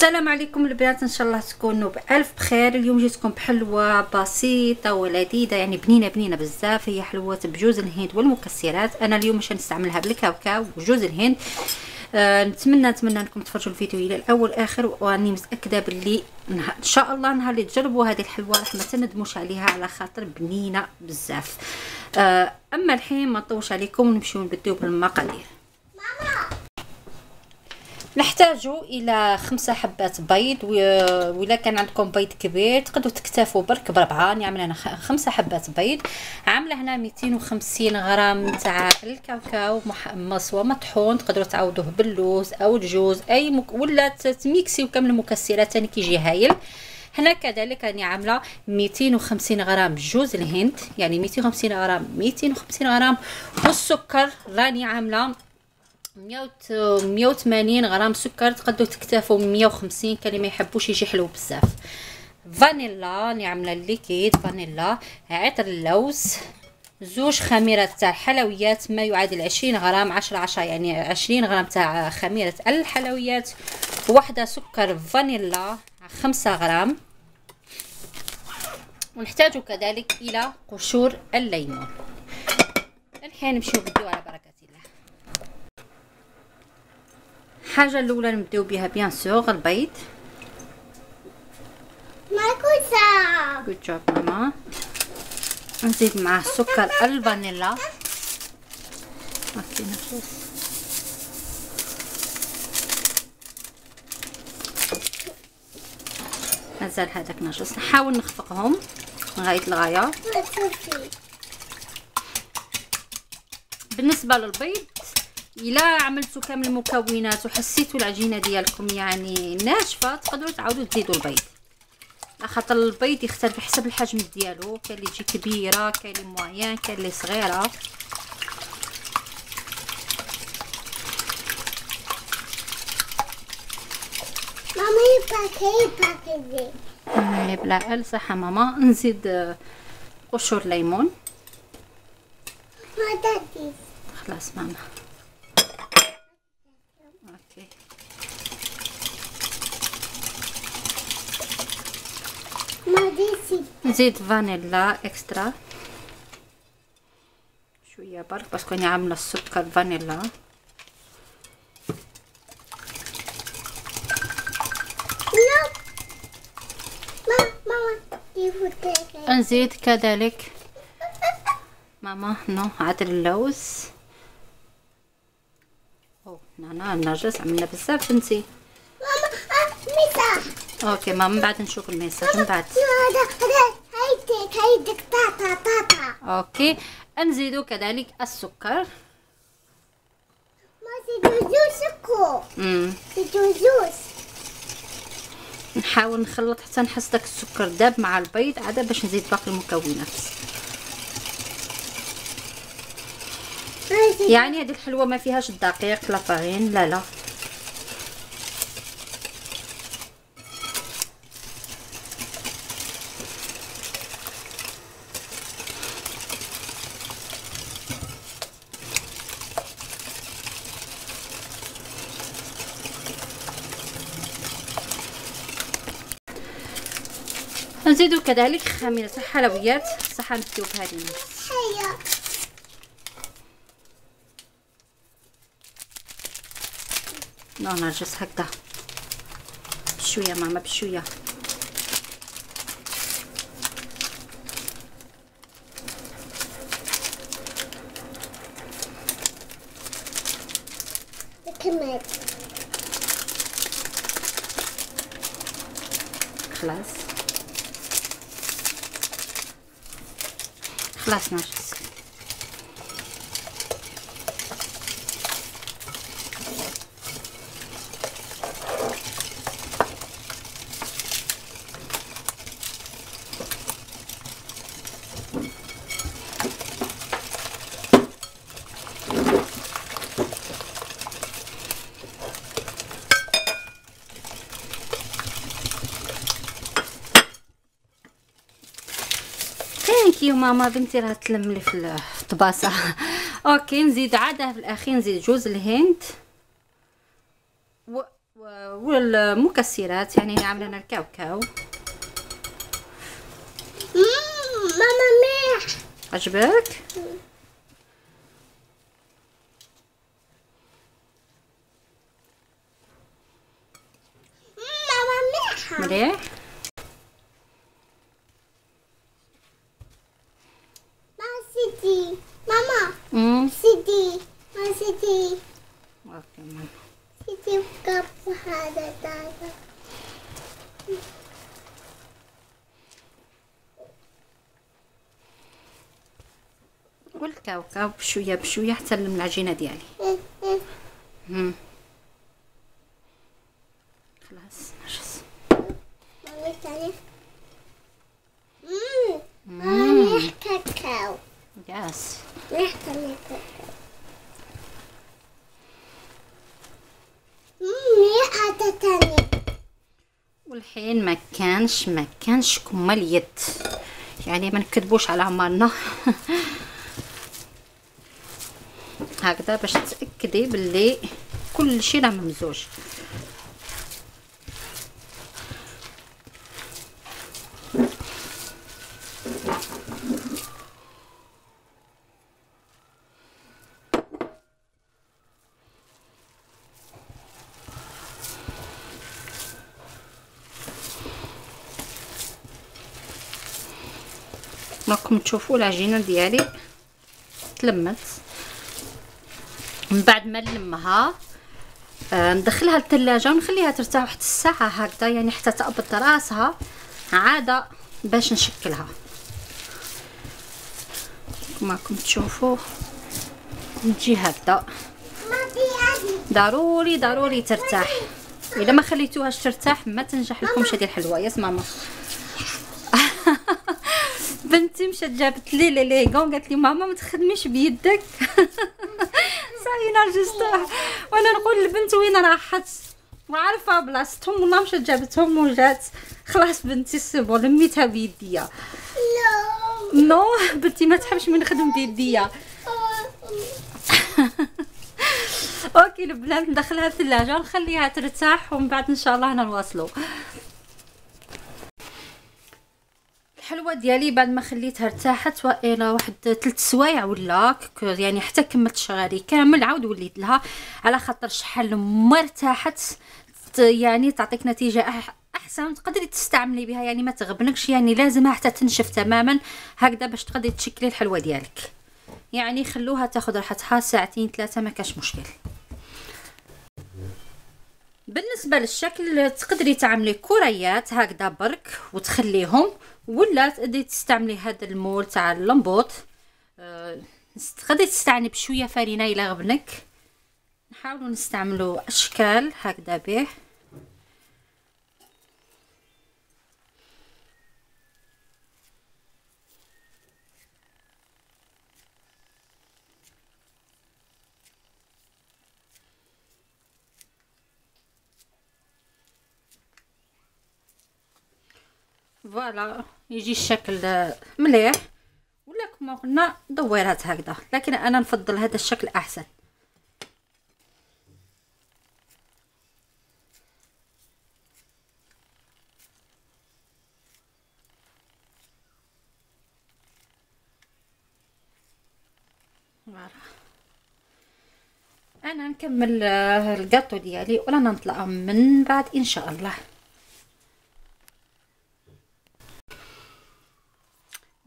السلام عليكم البنات، ان شاء الله تكونوا بالف بخير. اليوم جيتكم بحلوه بسيطه ولذيذه، يعني بنينه بزاف. هي حلوه بجوز الهند والمكسرات. انا اليوم مش هنستعملها بالكاوكاو وجوز الهند. نتمنى انكم تفرجوا الفيديو الى الاول اخر، واني متاكده باللي ان شاء الله نهار اللي تجربوا هذه الحلوه راح ما تندموش عليها، على خاطر بنينه بزاف. اما الحين ما نطولش عليكم ونمشيو نبداو بالمقادير. نحتاج الى 5 حبات بيض، ولا كان عندكم بيض كبير تقدروا تكتفوا برك بربعه. نعمل انا 5 حبات بيض. عامله هنا 250 غرام تاع الكاوكاو مصوى مطحون، تقدروا تعوضوه باللوز او الجوز ولا تميكسيو كامل المكسرات ثاني كيجي هايل. هنا كذلك راني عامله 250 غرام جوز الهند، يعني 250 غرام، والسكر راني عامله 180 غرام سكر، تقدروا تكتفوا 150 كان ما يحبوش يجي حلو بزاف. فانيلا راني عامله ليكيد فانيلا، عطر اللوز، زوج خميرات تاع الحلويات ما يعادل 20 غرام 10 يعني 20 غرام تاع خميره الحلويات، وواحده سكر فانيلا 5 غرام. ونحتاج كذلك الى قشور الليمون. الحين نمشيو نبداو على بركه الله. الحاجه الاولى نبداو بها بيان سور البيض. جود جوب ماما. نزيد معاه سكر الفانيلا. اوكي نفس مازال هذاك ناقص، نحاول نخفقهم لغايه الغايه. بالنسبه للبيض الا عملتوا كامل المكونات وحسيتوا العجينه ديالكم يعني ناشفه، تقدروا تعاودوا تزيدوا البيض، خاطر البيض يختلف حسب الحجم ديالو. كاين اللي تجي كبيره، كاين اللي موين، كاين اللي صغيره. ماما يبلع صحه ماما. نزيد قشور ليمون. خلاص ماما. اوكي نزيد فانيلا اكسترا شويه برك باسكو راني عامله السكر فانيلا. نزيد كذلك ماما عطر اللوز. هنا النرجس عملنا بزاف بنتي. اوكي ماما من بعد نشوف الميساج من بعد. هيدك طاطا. اوكي نزيدو كذلك السكر. ما زيدو نحاول نخلط حتى نحس داك السكر داب مع البيض عاد باش نزيد باقي المكونات. يعني هذه الحلوه ما فيهاش الدقيق لا فارين لا. نزيدو كذلك خميره الحلويات. صح نبداو بهذه نرجس هكذا بشويه ماما بشويه. خلاص نرجس. ثانكيو ماما بنتي راه تلم لي في الطباسه. اوكي نزيد عاده في الاخير نزيد جوز الهند والمكسرات، يعني عامله لنا الكاوكاو. ماما ميح عجبك؟ ماما ميح مليح. ما سيدي ماما امم سيدي ما سيدي اوكي ماما. سيدي وقف هذا دادا والكاوكاو بشويه بشويه حتى نلم العجينه ديالي. خلاص نجس. ماما ثاني ماما ميح كاكاو ياس. ميح ثاني كاكاو ميح هذا ثاني. والحين ما كانش كمال اليد، يعني ما نكذبوش على عمرنا. هكذا باش تاكدي باللي كل شيء راه ممزوج. راكم تشوفوا العجينه ديالي تلمت. من بعد ما نلمها ندخلها للثلاجه ونخليها ترتاح واحد الساعه هكذا، يعني حتى تقبض راسها عاده باش نشكلها. كما راكم تشوفوا تجي هكذا. ضروري ترتاح، اذا ما خليتوهاش ترتاح ما تنجح لكمش هذه الحلوه. ياس ماما. بنتي مشات جابت لي ليغون قالت لي ماما ما تخدميش بيدك. صافي نرجستوها وانا نقول للبنت وين راحت وعارفه بلاصتهم، والله مشات جابتهم وجات. خلاص بنتي سيبو لميتها بيديا. نو بنتي ما تحبش من نخدم بيديا. اوكي البنات ندخلها الثلاجه ونخليها ترتاح ومن بعد ان شاء الله نواصلوا. الحلوه ديالي بعد ما خليتها ارتاحت الى واحد 3 سوايع ولا يعني حتى كملت شغالي كامل، عاود وليت لها على خاطر شحال ما ارتاحت يعني تعطيك نتيجه احسن، تقدري تستعملي بها يعني ما تغبنكش، يعني لازمها حتى تنشف تماما هكذا باش تقدري تشكلي الحلوه ديالك. يعني خلوها تاخذ راحتها ساعتين 3 ما كاش مشكل. بالنسبه للشكل تقدري تعملي كريات هكذا برك وتخليهم، ولا تقدري تستعملي هذا المول تاع اللمبوط. تقدري تستعني بشويه فرينه الى غبنك. نحاولوا نستعملوا اشكال هكذا به. فوالا يجي الشكل مليح، ولا كما قلنا دويرات هكذا، لكن انا نفضل هذا الشكل احسن. فوالا انا نكمل الكاطو ديالي ولا نطلع من بعد ان شاء الله.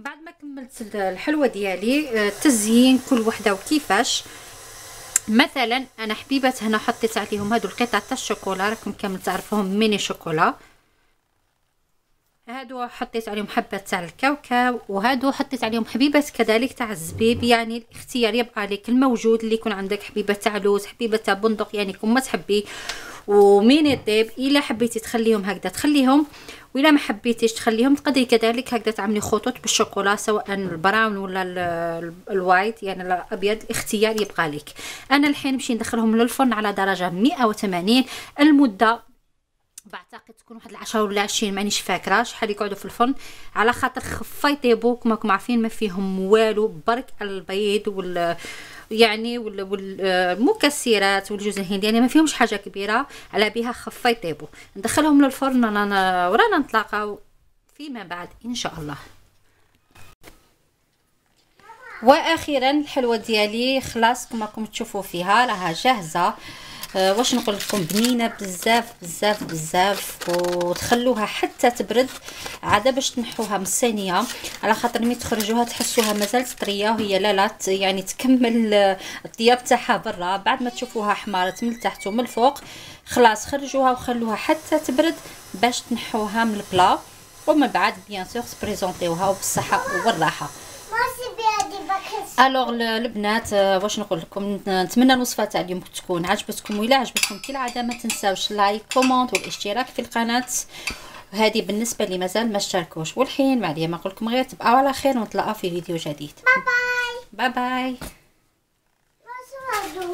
بعد ما كملت الحلوه ديالي تزيين كل وحده وكيفاش. مثلا انا حبيبات هنا حطيت عليهم هادو القطع تاع الشوكولا، راكم كامل تعرفوهم ميني شوكولا. هادو حطيت عليهم حبه تاع الكاوكاو، وهادو حطيت عليهم حبيبات كذلك تاع الزبيب. يعني الاختيار يبقى لك الموجود، اللي يكون عندك حبيبه تاع لوز، حبيبه تاع بندق، يعني كما تحبي. وميني طيب الا حبيتي تخليهم هكذا تخليهم، وإلا ما حبيتيش تخليهم تقدري كذلك هكذا تعملي خطوط بالشوكولا، سواء البراون ولا الوايت يعني الابيض، الاختيار يبقى لك. انا الحين نمشي ندخلهم للفرن على درجه 180. المده بعتقد تكون واحد 10 ولا 20 مانيش فاكره شحال يقعدوا في الفرن، على خاطر خفا يطيبوا كما راكم عارفين ما فيهم والو، برك البيض يعني والمكسرات والجوز الهندي، يعني ما فيهمش حاجه كبيره على بها خفه يطيبوا. ندخلهم للفرن ورانا نتلاقاو فيما بعد ان شاء الله. واخيرا الحلوه ديالي خلاص كما راكم تشوفوا فيها راها جاهزه. واش نقول لكم، بنينه بزاف بزاف بزاف، وتخلوها حتى تبرد عاد باش تنحوها من الصينيه، على خاطر ملي تخرجوها تحسوها مازالت طريه وهي لا يعني تكمل الطياب تاعها برا. بعد ما تشوفوها حمارت من التحت ومن الفوق خلاص خرجوها وخلوها حتى تبرد باش تنحوها من البلا، ومن بعد بيان سور تبريزونطيوها وبالصحه والراحه. الوغ البنات واش نقول لكم، نتمنى الوصفه تاع اليوم تكون عجبتكم، وإلا عجبتكم كالعاده ما تنساوش لايك كومونت والاشتراك في القناه. هذه بالنسبه اللي مازال ما اشتركوش. والحين ما عليا ما نقول لكم غير تبقاو على خير ونتلاقاو في فيديو جديد. باي باي باي باي. باي.